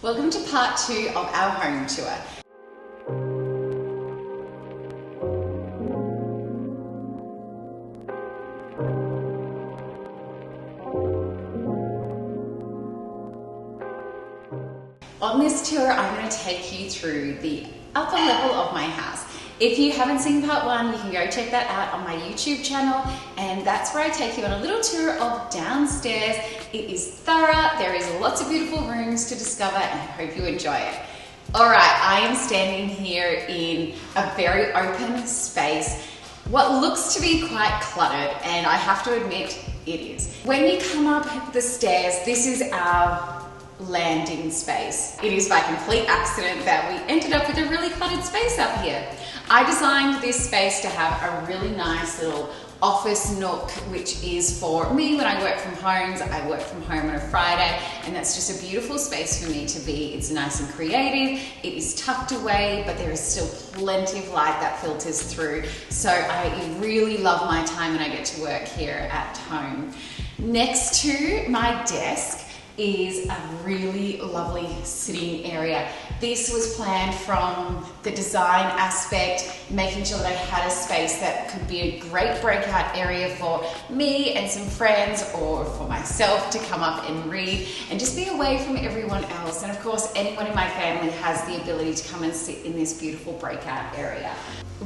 Welcome to part 2 of our home tour. On this tour, I'm going to take you through the upper level of my house. If you haven't seen part 1, you can go check that out on my YouTube channel, and that's where I take you on a little tour of downstairs. It is thorough, there is lots of beautiful rooms to discover, and I hope you enjoy it. Alright, I am standing here in a very open space, what looks to be quite cluttered, and I have to admit it is. When you come up the stairs, this is our landing space. It is by complete accident that we ended up with a really cluttered space up here. I designed this space to have a really nice little office nook, which is for me when I work from home. I work from home on a Friday, and that's just a beautiful space for me to be. It's nice and creative, it is tucked away, but there is still plenty of light that filters through. So I really love my time when I get to work here at home. Next to my desk is a really lovely sitting area. This was planned from the design aspect, making sure that I had a space that could be a great breakout area for me and some friends, or for myself to come up and read and just be away from everyone else. And of course, anyone in my family has the ability to come and sit in this beautiful breakout area.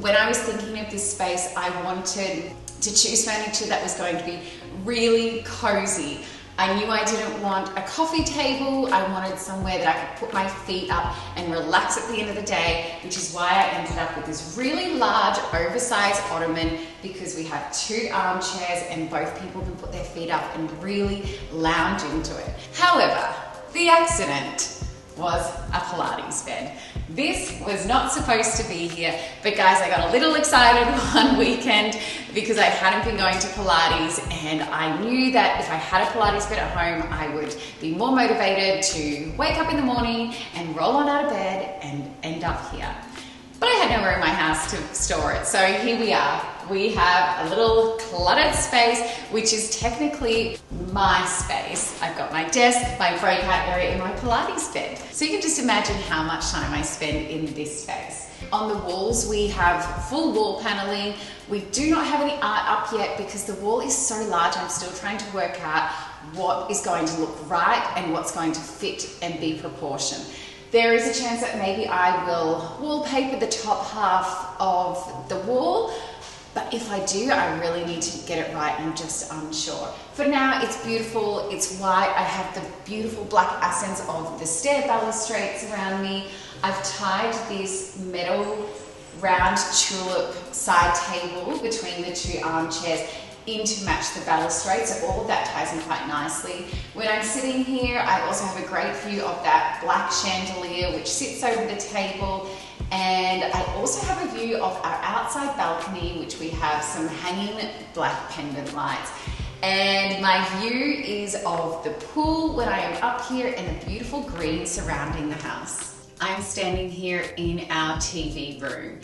When I was thinking of this space, I wanted to choose furniture that was going to be really cozy. I knew I didn't want a coffee table. I wanted somewhere that I could put my feet up and relax at the end of the day, which is why I ended up with this really large, oversized ottoman, because we have 2 armchairs and both people can put their feet up and really lounge into it. However, the accident was a Pilates bed. This was not supposed to be here, but guys, I got a little excited one weekend because I hadn't been going to Pilates, and I knew that if I had a Pilates bed at home, I would be more motivated to wake up in the morning and roll on out of bed and end up here. But I had nowhere in my house to store it, so here we are. We have a little cluttered space, which is technically my space. I've got my desk, my breakout area, and my Pilates bed. So you can just imagine how much time I spend in this space. On the walls, we have full wall paneling. We do not have any art up yet because the wall is so large. I'm still trying to work out what is going to look right and what's going to fit and be proportioned. There is a chance that maybe I will wallpaper the top half of the wall, but if I do, I really need to get it right. I'm just unsure. For now, it's beautiful, it's white. I have the beautiful black accents of the stair balustrades around me. I've tied this metal round tulip side table between the 2 armchairs in to match the balustrade, so all of that ties in quite nicely. When I'm sitting here, I also have a great view of that black chandelier which sits over the table, and I also have a view of our outside balcony, which we have some hanging black pendant lights. And my view is of the pool when I am up here and the beautiful green surrounding the house. I'm standing here in our TV room.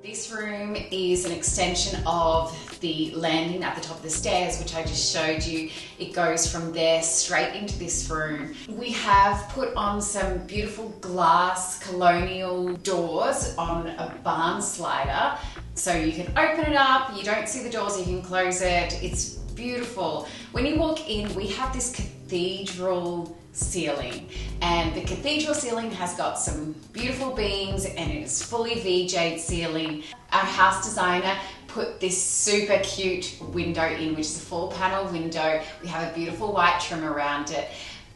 This room is an extension of the landing at the top of the stairs, which I just showed you. It goes from there straight into this room. We have put on some beautiful glass colonial doors on a barn slider, so you can open it up, you don't see the doors, you can close it. It's beautiful. When you walk in, we have this cathedral ceiling, and the cathedral ceiling has got some beautiful beams and it is fully VJ'd ceiling. Our house designer put this super cute window in, which is a full panel window. We have a beautiful white trim around it,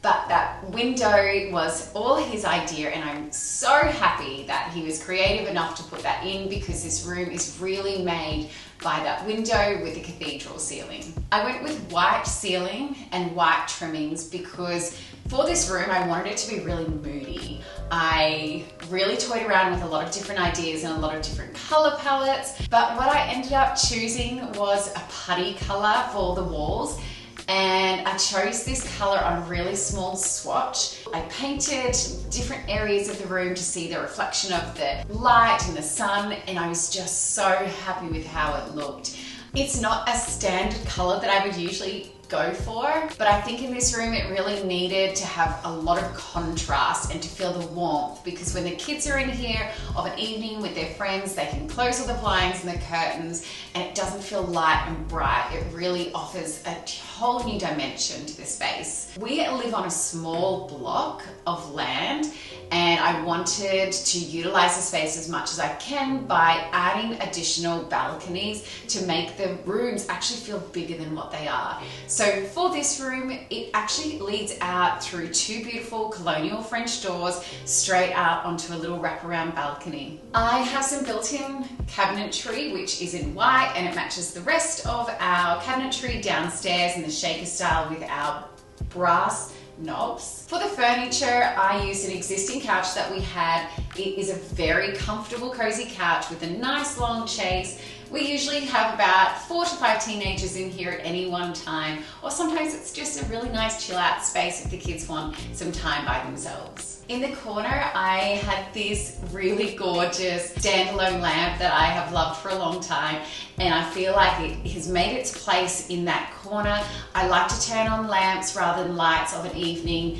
but that window was all his idea, and I'm so happy that he was creative enough to put that in, because this room is really made by that window with the cathedral ceiling. I went with white ceiling and white trimmings because for this room I wanted it to be really moody. I really toyed around with a lot of different ideas and a lot of different color palettes, but what I ended up choosing was a putty color for the walls, and I chose this color on a really small swatch. I painted different areas of the room to see the reflection of the light and the sun, and I was just so happy with how it looked. It's not a standard color that I would usually go for, but I think in this room it really needed to have a lot of contrast and to feel the warmth, because when the kids are in here of an evening with their friends, they can close all the blinds and the curtains and it doesn't feel light and bright. It really offers a whole new dimension to the space. We live on a small block of land and I wanted to utilize the space as much as I can by adding additional balconies to make the rooms actually feel bigger than what they are. So for this room, it actually leads out through two beautiful colonial French doors straight out onto a little wraparound balcony. I have some built-in cabinetry which is in white and it matches the rest of our cabinetry downstairs in the shaker style with our brass knobs. For the furniture, I used an existing couch that we had. It is a very comfortable, cozy couch with a nice long chase. We usually have about 4 to 5 teenagers in here at any one time, or sometimes it's just a really nice chill out space if the kids want some time by themselves. In the corner, I had this really gorgeous standalone lamp that I have loved for a long time, and I feel like it has made its place in that corner. I like to turn on lamps rather than lights of an evening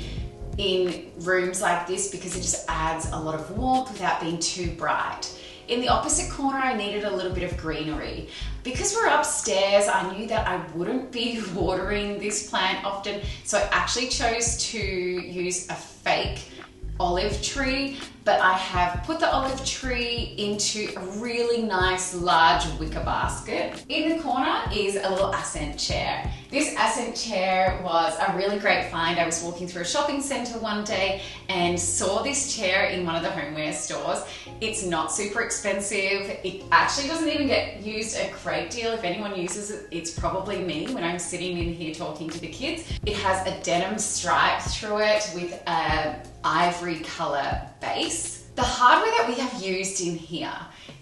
in rooms like this because it just adds a lot of warmth without being too bright. In the opposite corner, I needed a little bit of greenery. Because we're upstairs, I knew that I wouldn't be watering this plant often, so I actually chose to use a fake olive tree, but I have put the olive tree into a really nice large wicker basket. In the corner is a little accent chair. This accent chair was a really great find. I was walking through a shopping center one day and saw this chair in one of the homeware stores. It's not super expensive. It actually doesn't even get used a great deal. If anyone uses it, it's probably me when I'm sitting in here talking to the kids. It has a denim stripe through it with a ivory color base. The hardware that we have used in here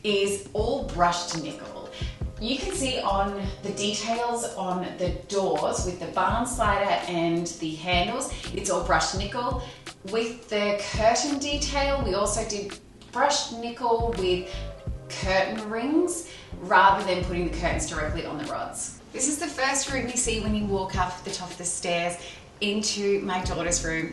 is all brushed nickel. You can see on the details on the doors with the barn slider and the handles, it's all brushed nickel. With the curtain detail, we also did brushed nickel with curtain rings rather than putting the curtains directly on the rods. This is the first room you see when you walk up the top of the stairs into my daughter's room.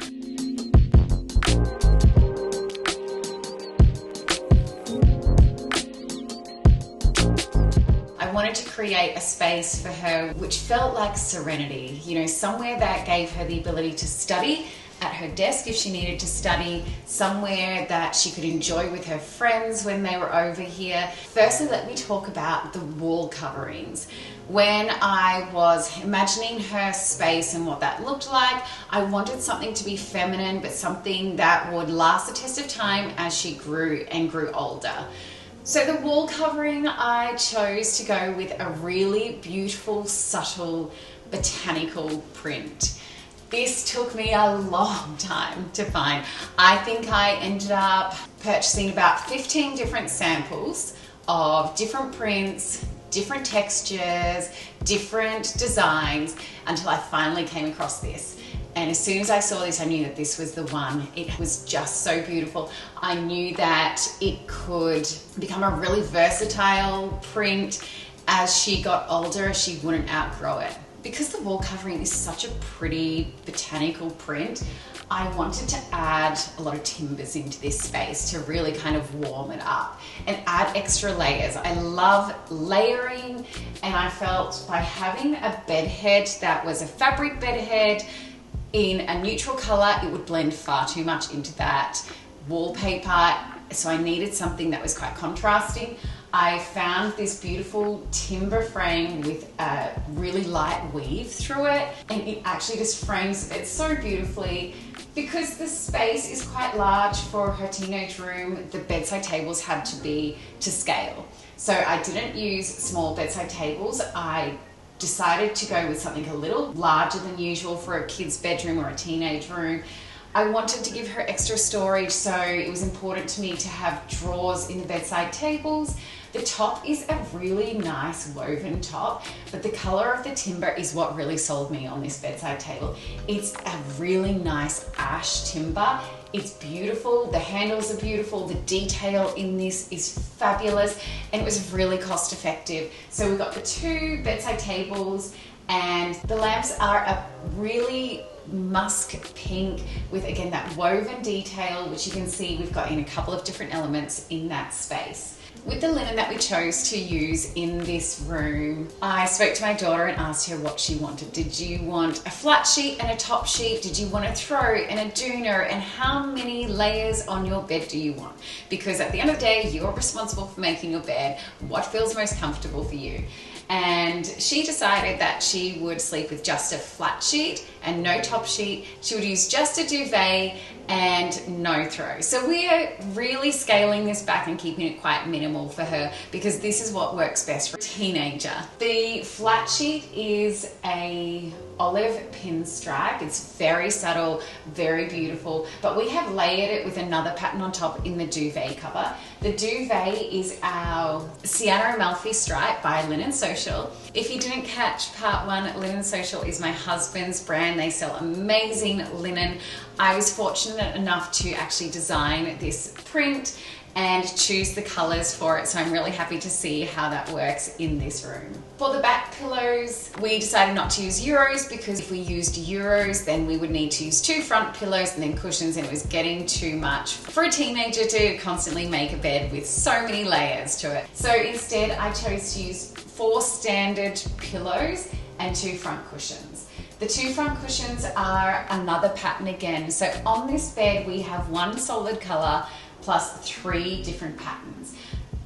I wanted to create a space for her which felt like serenity, you know, somewhere that gave her the ability to study at her desk if she needed to study, somewhere that she could enjoy with her friends when they were over here. Firstly, let me talk about the wall coverings. When I was imagining her space and what that looked like, I wanted something to be feminine, but something that would last the test of time as she grew and grew older. So the wall covering, I chose to go with a really beautiful, subtle, botanical print. This took me a long time to find. I think I ended up purchasing about 15 different samples of different prints, different textures, different designs, until I finally came across this. And as soon as I saw this, I knew that this was the one. It was just so beautiful. I knew that it could become a really versatile print. As she got older, she wouldn't outgrow it. Because the wall covering is such a pretty botanical print, I wanted to add a lot of timbers into this space to really kind of warm it up and add extra layers. I love layering, and I felt by having a bed head that was a fabric bed head in a neutral color, it would blend far too much into that wallpaper. So I needed something that was quite contrasting. I found this beautiful timber frame with a really light weave through it, and it actually just frames it so beautifully. Because the space is quite large for her teenage room, the bedside tables had to be to scale. So I didn't use small bedside tables. I decided to go with something a little larger than usual for a kid's bedroom or a teenage room. I wanted to give her extra storage, so it was important to me to have drawers in the bedside tables. The top is a really nice woven top, but the color of the timber is what really sold me on this bedside table. It's a really nice ash timber. It's beautiful, the handles are beautiful, the detail in this is fabulous, and it was really cost effective. So we've got the 2 bedside tables, and the lamps are a really musk pink with, again, that woven detail, which you can see we've got in a couple of different elements in that space. With the linen that we chose to use in this room, I spoke to my daughter and asked her what she wanted. Did you want a flat sheet and a top sheet? Did you want a throw and a dooner? And how many layers on your bed do you want? Because at the end of the day, you're responsible for making your bed. What feels most comfortable for you? And she decided that she would sleep with just a flat sheet and no top sheet. She would use just a duvet and no throw. So we are really scaling this back and keeping it quite minimal for her, because this is what works best for a teenager. The flat sheet is a olive pinstripe. It's very subtle, very beautiful, but we have layered it with another pattern on top in the duvet cover. The duvet is our Sienna Amalfi stripe by Linen Social. If you didn't catch part 1, Linen Social is my husband's brand. They sell amazing linen. I was fortunate enough to actually design this print and choose the colors for it, so I'm really happy to see how that works in this room. For the back pillows, we decided not to use Euros, because if we used Euros then we would need to use 2 front pillows and then cushions, and it was getting too much for a teenager to constantly make a bed with so many layers to it. So instead I chose to use 4 standard pillows and 2 front cushions. The 2 front cushions are another pattern again. So on this bed we have 1 solid color plus 3 different patterns.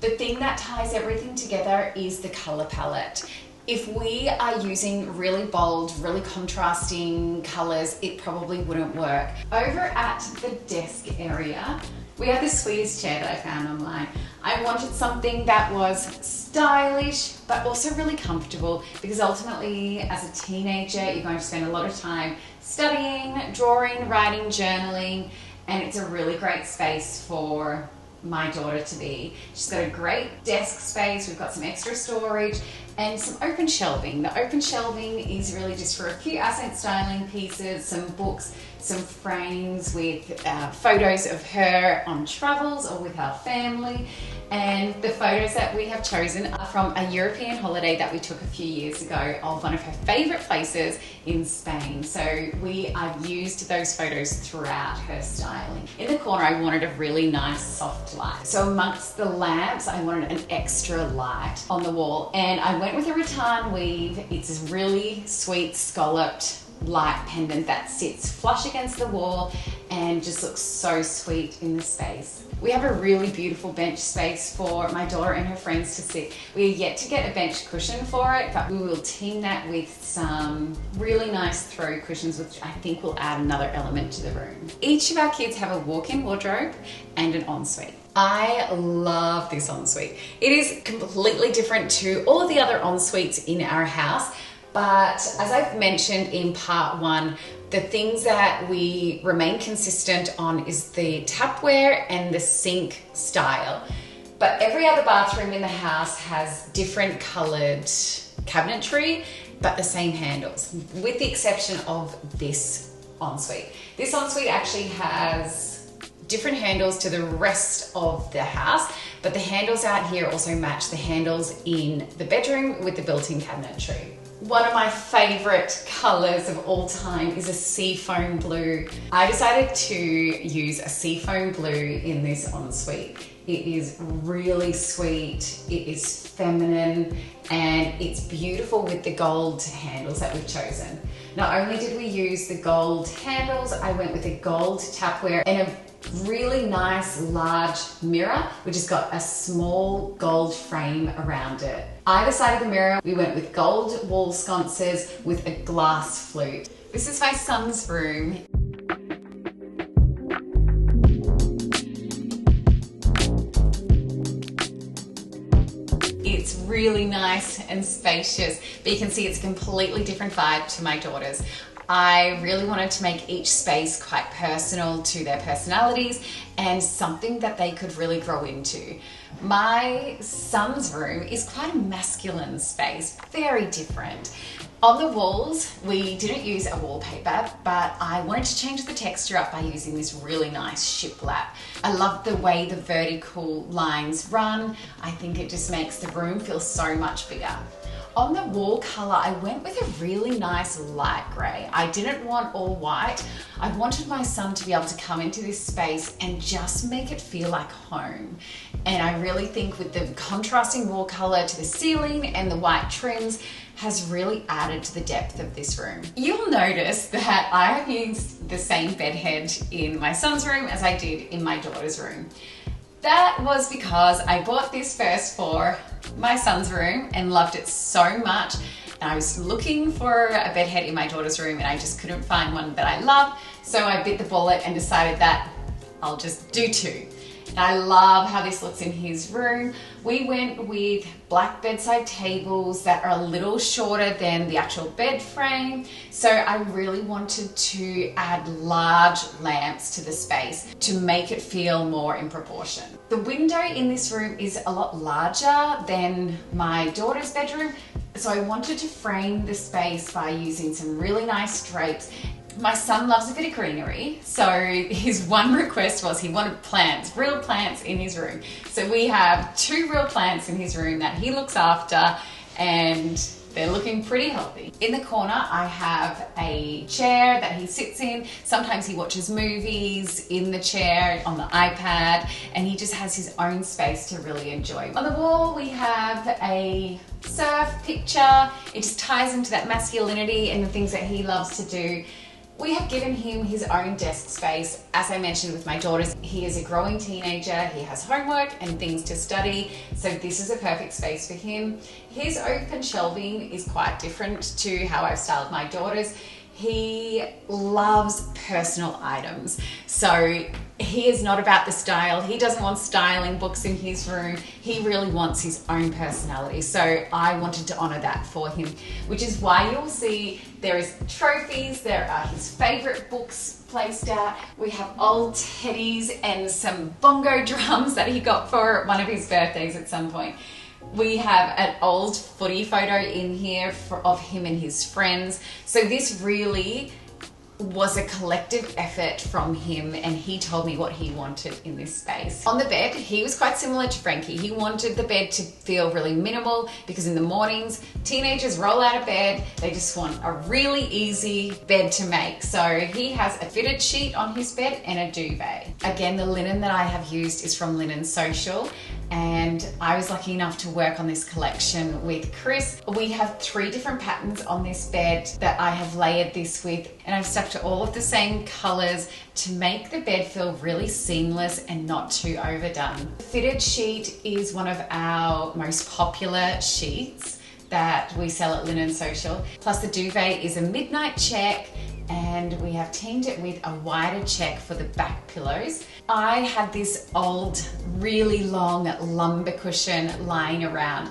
The thing that ties everything together is the color palette. If we are using really bold, really contrasting colors, it probably wouldn't work. Over at the desk area, we have this sweetest chair that I found online. I wanted something that was stylish, but also really comfortable, because ultimately as a teenager, you're going to spend a lot of time studying, drawing, writing, journaling, and it's a really great space for my daughter to be. She's got a great desk space, we've got some extra storage, and some open shelving. The open shelving is really just for a few accent styling pieces, some books, some frames with photos of her on travels or with our family. And the photos that we have chosen are from a European holiday that we took a few years ago of one of her favorite places in Spain. So I've used those photos throughout her styling. In the corner, I wanted a really nice soft light. So amongst the lamps, I wanted an extra light on the wall, and I went with a rattan weave. It's a really sweet scalloped light pendant that sits flush against the wall and just looks so sweet in the space. We have a really beautiful bench space for my daughter and her friends to sit. We are yet to get a bench cushion for it, but we will team that with some really nice throw cushions, which I think will add another element to the room. Each of our kids have a walk-in wardrobe and an ensuite. I love this ensuite. It is completely different to all of the other ensuites in our house, but as I've mentioned in part 1, the things that we remain consistent on is the tapware and the sink style. But every other bathroom in the house has different colored cabinetry, but the same handles, with the exception of this ensuite. This ensuite actually has different handles to the rest of the house, but the handles out here also match the handles in the bedroom with the built-in cabinetry. One of my favorite colors of all time is a seafoam blue. I decided to use a seafoam blue in this ensuite. It is really sweet, it is feminine, and it's beautiful with the gold handles that we've chosen. Not only did we use the gold handles, I went with a gold tapware and a really nice large mirror, which has got a small gold frame around it. Either side of the mirror, we went with gold wall sconces with a glass flute. This is my son's room. It's really nice and spacious, but you can see it's a completely different vibe to my daughter's. I really wanted to make each space quite personal to their personalities and something that they could really grow into. My son's room is quite a masculine space, very different. On the walls, we didn't use a wallpaper, but I wanted to change the texture up by using this really nice shiplap. I love the way the vertical lines run. I think it just makes the room feel so much bigger. On the wall color, I went with a really nice light gray. I didn't want all white. I wanted my son to be able to come into this space and just make it feel like home. And I really think with the contrasting wall color to the ceiling and the white trims has really added to the depth of this room. You'll notice that I have used the same bed head in my son's room as I did in my daughter's room. That was because I bought this first for my son's room and loved it so much. And I was looking for a bed head in my daughter's room and I just couldn't find one that I loved. So I bit the bullet and decided that I'll just do two. And I love how this looks in his room. We went with black bedside tables that are a little shorter than the actual bed frame. So I really wanted to add large lamps to the space to make it feel more in proportion. The window in this room is a lot larger than my daughter's bedroom. So I wanted to frame the space by using some really nice drapes. My son loves a bit of greenery, so his one request was he wanted plants, real plants in his room. So we have 2 real plants in his room that he looks after, and they're looking pretty healthy. In the corner, I have a chair that he sits in. Sometimes he watches movies in the chair on the iPad, and he just has his own space to really enjoy. On the wall, we have a surf picture. It just ties into that masculinity and the things that he loves to do. We have given him his own desk space. As I mentioned with my daughters, he is a growing teenager. He has homework and things to study, so this is a perfect space for him. His open shelving is quite different to how I've styled my daughters. He loves personal items, so he is not about the style. He doesn't want styling books in his room. He really wants his own personality. So I wanted to honor that for him, which is why you'll see there is trophies, there are his favorite books placed out. We have old teddies and some bongo drums that he got for one of his birthdays at some point. We have an old footy photo in here of him and his friends. So this really was a collective effort from him, and he told me what he wanted in this space. On the bed, he was quite similar to Frankie. He wanted the bed to feel really minimal because in the mornings, teenagers roll out of bed, they just want a really easy bed to make. So he has a fitted sheet on his bed and a duvet. Again, the linen that I have used is from Linen Social, and I was lucky enough to work on this collection with Chris. We have 3 different patterns on this bed that I have layered this with, and I've stuck to all of the same colors to make the bed feel really seamless and not too overdone. The fitted sheet is one of our most popular sheets that we sell at Linen Social. Plus the duvet is a midnight check, and we have teamed it with a wider check for the back pillows. I had this old, really long lumbar cushion lying around,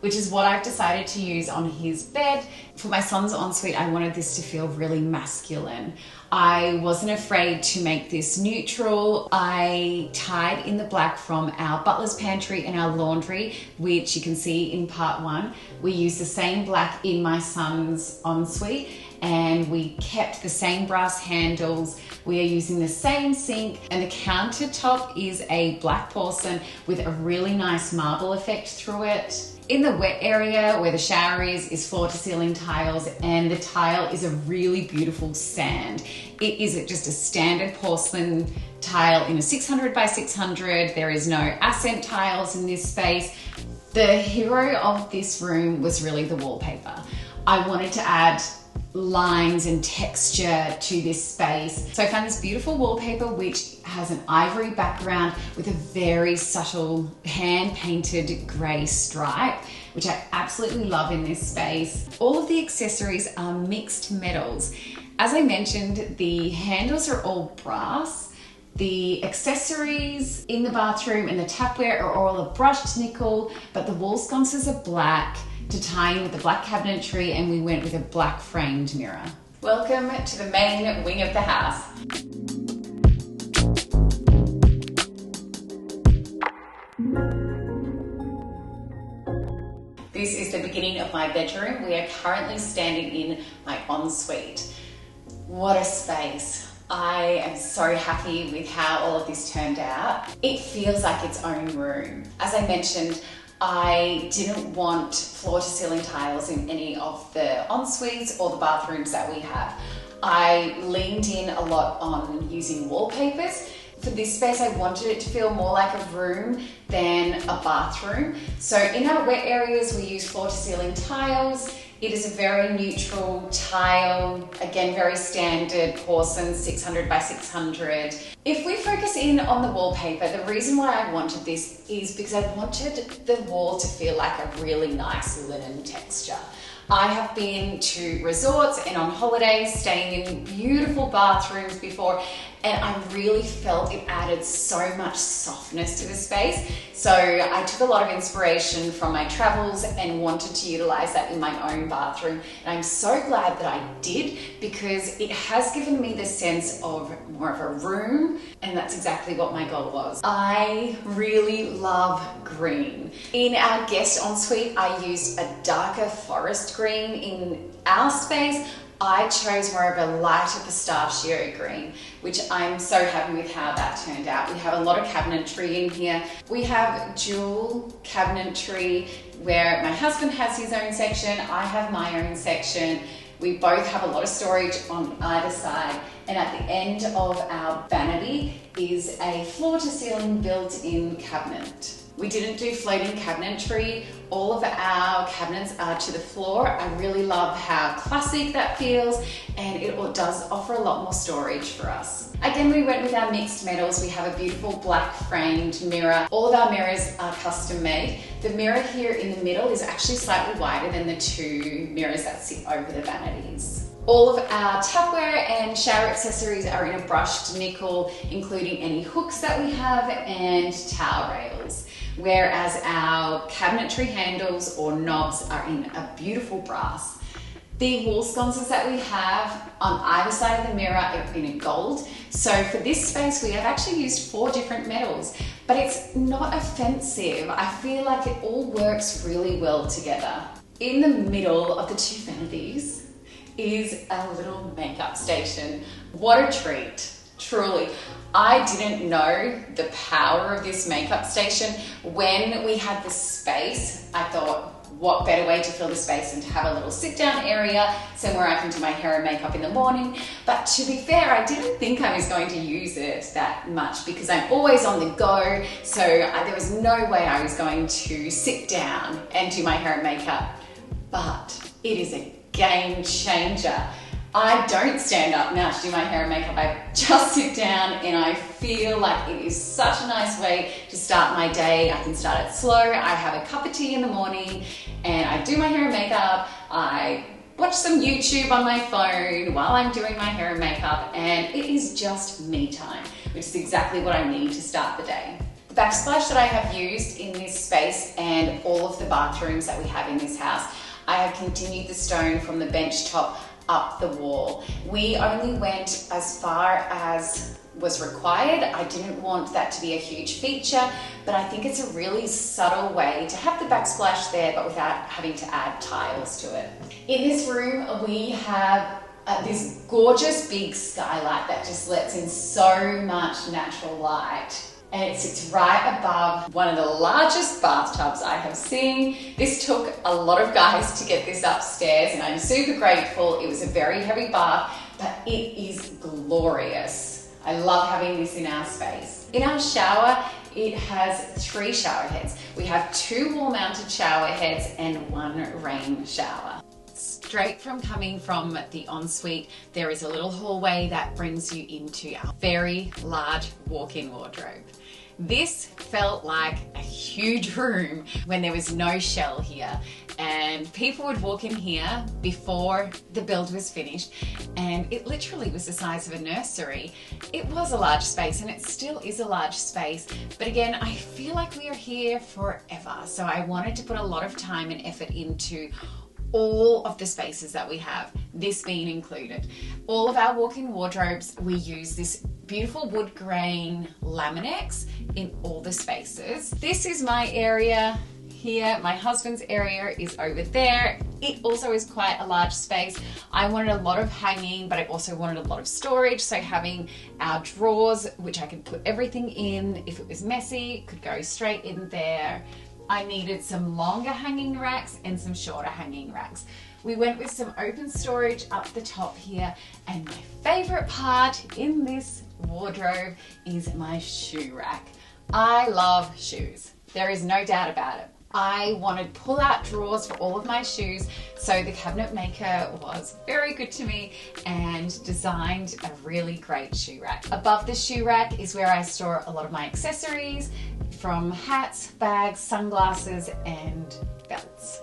which is what I've decided to use on his bed. For my son's ensuite, I wanted this to feel really masculine. I wasn't afraid to make this neutral. I tied in the black from our butler's pantry and our laundry, which you can see in part 1. We used the same black in my son's ensuite, and we kept the same brass handles. We are using the same sink, and the countertop is a black porcelain with a really nice marble effect through it. In the wet area where the shower is floor to ceiling tiles, and the tile is a really beautiful sand. It is just a standard porcelain tile in a 600 by 600. There is no accent tiles in this space. The hero of this room was really the wallpaper. I wanted to add lines and texture to this space. So I found this beautiful wallpaper which has an ivory background with a very subtle hand-painted grey stripe, which I absolutely love in this space. All of the accessories are mixed metals. As I mentioned, the handles are all brass. The accessories in the bathroom and the tapware are all a brushed nickel, but the wall sconces are black to tie in with the black cabinetry, and we went with a black framed mirror. Welcome to the main wing of the house. This is the beginning of my bedroom. We are currently standing in my ensuite. What a space. I am so happy with how all of this turned out. It feels like its own room. As I mentioned, I didn't want floor-to-ceiling tiles in any of the en-suites or the bathrooms that we have. I leaned in a lot on using wallpapers. For this space, I wanted it to feel more like a room than a bathroom. So in our wet areas, we use floor-to-ceiling tiles. It is a very neutral tile, again, very standard porcelain 600 by 600. If we focus in on the wallpaper, the reason why I wanted this is because I wanted the wall to feel like a really nice linen texture. I have been to resorts and on holidays, staying in beautiful bathrooms before, and I really felt it added so much softness to the space. So I took a lot of inspiration from my travels and wanted to utilize that in my own bathroom. And I'm so glad that I did, because it has given me the sense of more of a room, and that's exactly what my goal was. I really love green. In our guest ensuite, I used a darker forest green. In our space, I chose more of a lighter pistachio green, which I'm so happy with how that turned out. We have a lot of cabinetry in here. We have dual cabinetry where my husband has his own section, I have my own section. We both have a lot of storage on either side. And at the end of our vanity is a floor-to-ceiling built-in cabinet. We didn't do floating cabinetry. All of our cabinets are to the floor. I really love how classic that feels, and it does offer a lot more storage for us. Again, we went with our mixed metals. We have a beautiful black framed mirror. All of our mirrors are custom made. The mirror here in the middle is actually slightly wider than the two mirrors that sit over the vanities. All of our tapware and shower accessories are in a brushed nickel, including any hooks that we have and towel rails. Whereas our cabinetry handles or knobs are in a beautiful brass. The wall sconces that we have on either side of the mirror are in a gold. So for this space, we have actually used 4 different metals, but it's not offensive. I feel like it all works really well together. In the middle of the 2 vanities is a little makeup station. What a treat, truly. I didn't know the power of this makeup station. When we had the space, I thought, what better way to fill the space than to have a little sit down area, somewhere I can do my hair and makeup in the morning. But to be fair, I didn't think I was going to use it that much because I'm always on the go. So there was no way I was going to sit down and do my hair and makeup. But it is a game changer. I don't stand up now to do my hair and makeup. I just sit down and I feel like it is such a nice way to start my day. I can start it slow. I have a cup of tea in the morning and I do my hair and makeup. I watch some YouTube on my phone while I'm doing my hair and makeup, and it is just me time, which is exactly what I need to start the day. The backsplash that I have used in this space and all of the bathrooms that we have in this house, I have continued the stone from the bench top up the wall. We only went as far as was required. I didn't want that to be a huge feature, but I think it's a really subtle way to have the backsplash there, but without having to add tiles to it. In this room, we have this gorgeous big skylight that just lets in so much natural light. And it sits right above one of the largest bathtubs I have seen. This took a lot of guys to get this upstairs, and I'm super grateful. It was a very heavy bath, but it is glorious. I love having this in our space. In our shower, it has 3 shower heads. We have 2 wall-mounted shower heads and 1 rain shower. Straight from coming from the ensuite, there is a little hallway that brings you into our very large walk-in wardrobe. This felt like a huge room when there was no shell here, and people would walk in here before the build was finished, and it literally was the size of a nursery. It was a large space, and it still is a large space, but again, I feel like we are here forever, so I wanted to put a lot of time and effort into all of the spaces that we have, this being included. All of our walk-in wardrobes, we use this beautiful wood grain Laminex in all the spaces. This is my area here. My husband's area is over there. It also is quite a large space. I wanted a lot of hanging, but I also wanted a lot of storage. So having our drawers, which I could put everything in, if it was messy, could go straight in there. I needed some longer hanging racks and some shorter hanging racks. We went with some open storage up the top here, and my favorite part in this wardrobe is my shoe rack. I love shoes. There is no doubt about it. I wanted pull-out drawers for all of my shoes, so the cabinet maker was very good to me and designed a really great shoe rack. Above the shoe rack is where I store a lot of my accessories, from hats, bags, sunglasses, and belts.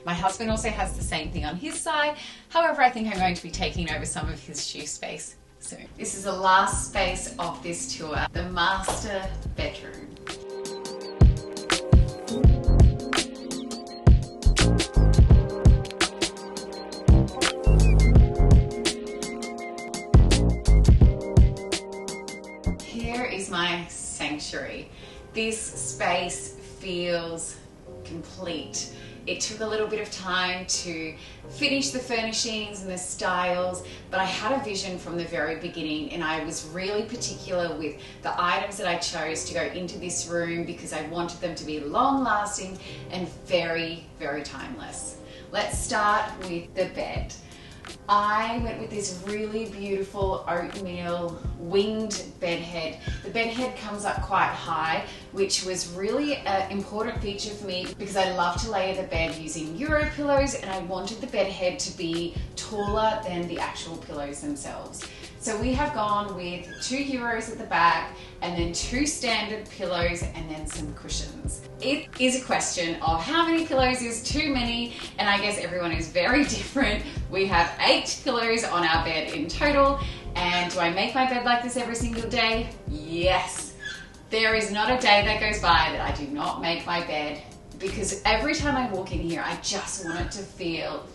My husband also has the same thing on his side. However, I think I'm going to be taking over some of his shoe space soon. This is the last space of this tour, the master bedroom. Here is my sanctuary. This space feels complete. It took a little bit of time to finish the furnishings and the styles, but I had a vision from the very beginning, and I was really particular with the items that I chose to go into this room because I wanted them to be long lasting and very, very timeless. Let's start with the bed. I went with this really beautiful oatmeal winged bed head. The bed head comes up quite high, which was really an important feature for me because I love to layer the bed using Euro pillows, and I wanted the bed head to be taller than the actual pillows themselves. So we have gone with 2 Euros at the back, and then 2 standard pillows, and then some cushions. It is a question of how many pillows is too many, and I guess everyone is very different. We have 8 pillows on our bed in total, and do I make my bed like this every single day? Yes. There is not a day that goes by that I do not make my bed, because every time I walk in here, I just want it to feel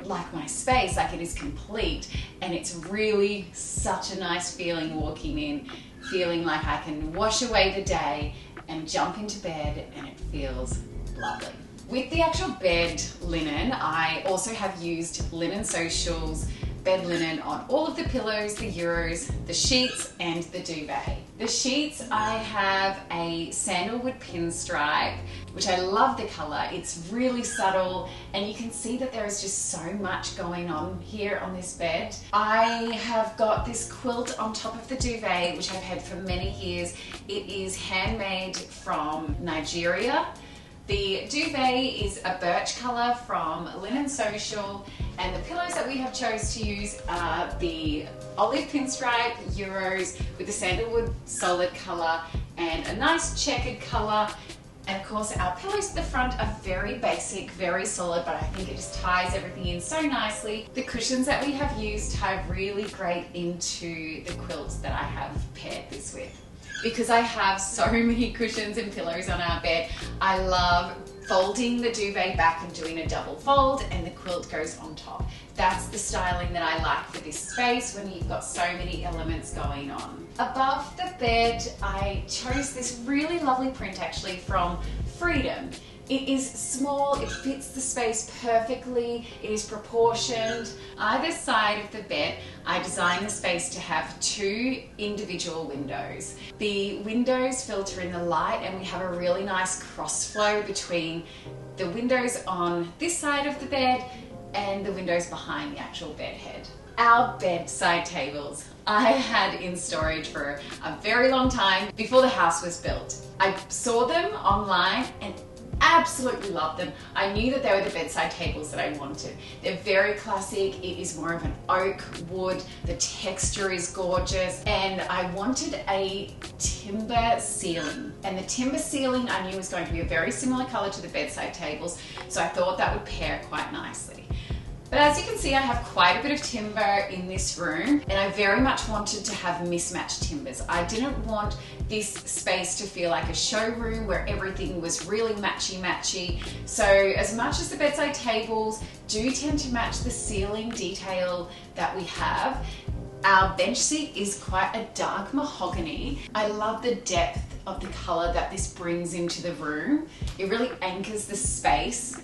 like my space, like it is complete, and it's really such a nice feeling walking in, feeling like I can wash away the day and jump into bed, and it feels lovely. With the actual bed linen, I also have used Linen Social's bed linen on all of the pillows, the Euros, the sheets, and the duvet. The sheets, I have a sandalwood pinstripe, which I love the color. It's really subtle, and you can see that there is just so much going on here on this bed. I have got this quilt on top of the duvet, which I've had for many years. It is handmade from Nigeria. The duvet is a birch color from Linen Social, and the pillows that we have chose to use are the olive pinstripe Euros with the sandalwood solid color and a nice checkered color. And of course our pillows at the front are very basic, very solid, but I think it just ties everything in so nicely. The cushions that we have used tie really great into the quilts that I have paired this with. Because I have so many cushions and pillows on our bed, I love folding the duvet back and doing a double fold, and the quilt goes on top. That's the styling that I like for this space when you've got so many elements going on. Above the bed, I chose this really lovely print actually from Freedom. It is small, it fits the space perfectly, it is proportioned. Either side of the bed, I designed the space to have 2 individual windows. The windows filter in the light, and we have a really nice cross flow between the windows on this side of the bed and the windows behind the actual bed head. Our bedside tables I had in storage for a very long time before the house was built. I saw them online and absolutely loved them. I knew that they were the bedside tables that I wanted. They're very classic. It is more of an oak wood. The texture is gorgeous, and I wanted a timber ceiling. And the timber ceiling I knew was going to be a very similar color to the bedside tables, so I thought that would pair quite nicely. But as you can see, I have quite a bit of timber in this room, and I very much wanted to have mismatched timbers. I didn't want this space to feel like a showroom where everything was really matchy-matchy. So as much as the bedside tables do tend to match the ceiling detail that we have, our bench seat is quite a dark mahogany. I love the depth of the color that this brings into the room. It really anchors the space.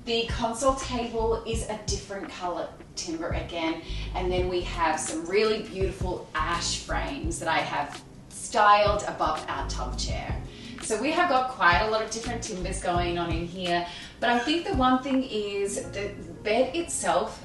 The console table is a different color timber again, and then we have some really beautiful ash frames that I have styled above our tub chair. So we have got quite a lot of different timbers going on in here, but I think the one thing is the bed itself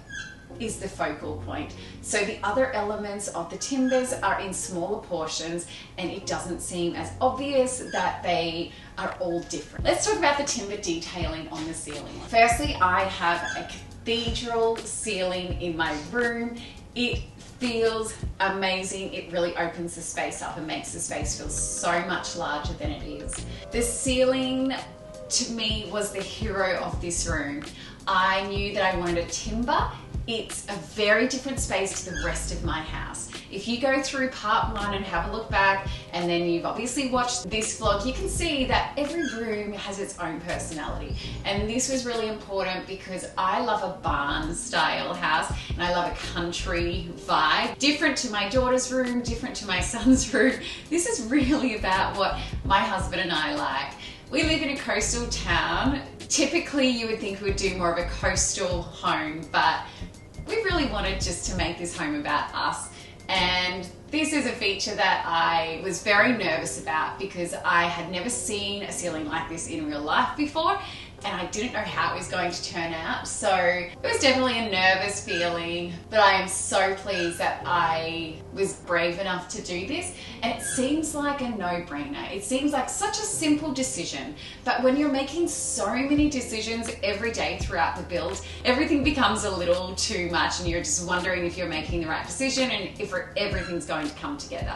is the focal point. So the other elements of the timbers are in smaller portions, and it doesn't seem as obvious that they are all different. Let's talk about the timber detailing on the ceiling. Firstly, I have a cathedral ceiling in my room. It feels amazing. It really opens the space up and makes the space feel so much larger than it is. The ceiling to me was the hero of this room. I knew that I wanted a timber. It's a very different space to the rest of my house. If you go through part 1 and have a look back, and then you've obviously watched this vlog, you can see that every room has its own personality. And this was really important because I love a barn style house and I love a country vibe. Different to my daughter's room, different to my son's room. This is really about what my husband and I like. We live in a coastal town. Typically you would think we would do more of a coastal home, but we really wanted just to make this home about us. And this is a feature that I was very nervous about because I had never seen a ceiling like this in real life before, and I didn't know how it was going to turn out. So it was definitely a nervous feeling, but I am so pleased that I was brave enough to do this. And it seems like a no-brainer. It seems like such a simple decision, but when you're making so many decisions every day throughout the build, everything becomes a little too much and you're just wondering if you're making the right decision and if everything's going to come together.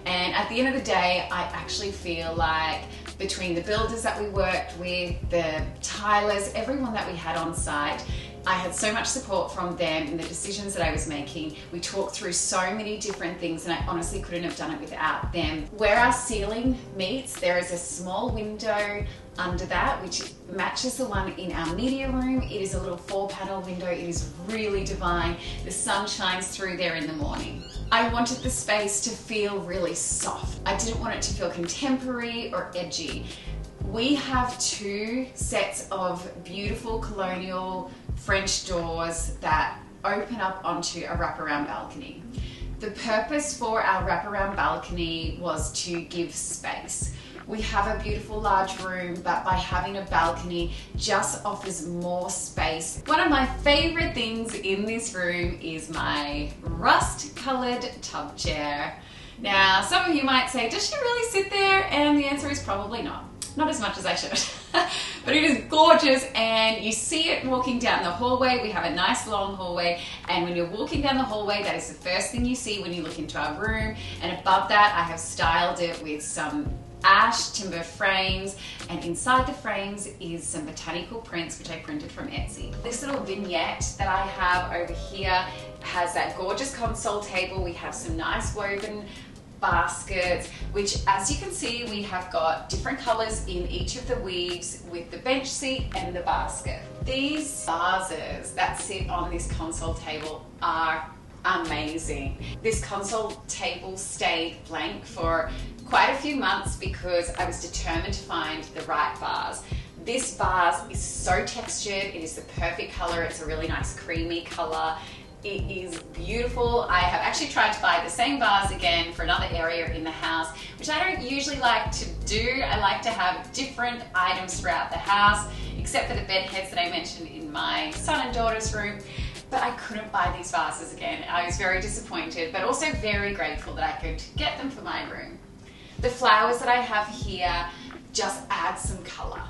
And at the end of the day, I actually feel like between the builders that we worked with, the tilers, everyone that we had on site, I had so much support from them in the decisions that I was making. We talked through so many different things and I honestly couldn't have done it without them. Where our ceiling meets, there is a small window under that which matches the one in our media room. It is a little 4-panel window. It is really divine. The sun shines through there in the morning. I wanted the space to feel really soft. I didn't want it to feel contemporary or edgy. We have 2 sets of beautiful colonial French doors that open up onto a wraparound balcony. The purpose for our wraparound balcony was to give space. We have a beautiful large room, but by having a balcony just offers more space. One of my favorite things in this room is my rust-colored tub chair. Now, some of you might say, does she really sit there? And the answer is probably not. Not as much as I should. But it is gorgeous, and you see it walking down the hallway. We have a nice long hallway, and when you're walking down the hallway, that is the first thing you see when you look into our room. And above that, I have styled it with some ash timber frames, and inside the frames is some botanical prints which I printed from Etsy. This little vignette that I have over here has that gorgeous console table. We have some nice woven baskets, which as you can see, we have got different colors in each of the weaves with the bench seat and the basket. These vases that sit on this console table are amazing. This console table stayed blank for quite a few months because I was determined to find the right vase. This vase is so textured. It is the perfect color. It's a really nice creamy color. It is beautiful. I have actually tried to buy the same vase again for another area in the house, which I don't usually like to do. I like to have different items throughout the house, except for the bed heads that I mentioned in my son and daughter's room. But I couldn't buy these vases again. I was very disappointed, but also very grateful that I could get them for my room. The flowers that I have here just add some color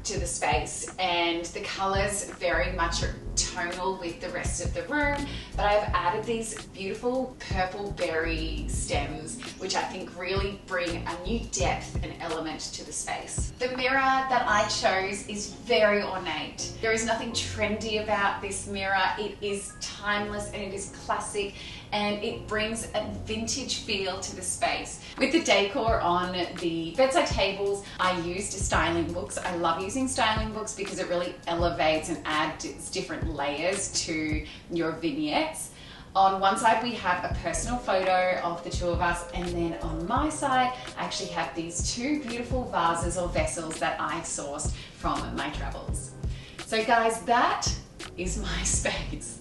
to the space, and the colors very much tonal with the rest of the room, but I've added these beautiful purple berry stems, which I think really bring a new depth and element to the space. The mirror that I chose is very ornate. There is nothing trendy about this mirror. It is timeless and it is classic, and it brings a vintage feel to the space. With the decor on the bedside tables, I used styling books. I love using styling books because it really elevates and adds different layers to your vignettes. On one side we have a personal photo of the two of us, and then on my side I actually have these two beautiful vases or vessels that I sourced from my travels. So guys, that is my space.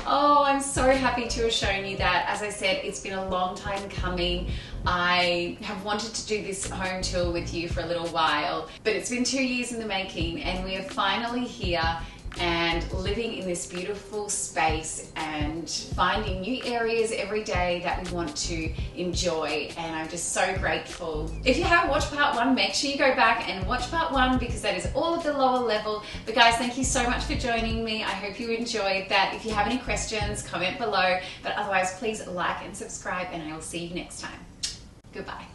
Oh, I'm so happy to have shown you that. As I said, it's been a long time coming. I have wanted to do this home tour with you for a little while, but it's been 2 years in the making, and we are finally here and living in this beautiful space and finding new areas every day that we want to enjoy, and I'm just so grateful. If you haven't watched part 1, make sure you go back and watch part 1 because that is all at the lower level. But guys, thank you so much for joining me. I hope you enjoyed that. If you have any questions, comment below, but otherwise please like and subscribe, and I will see you next time. Goodbye.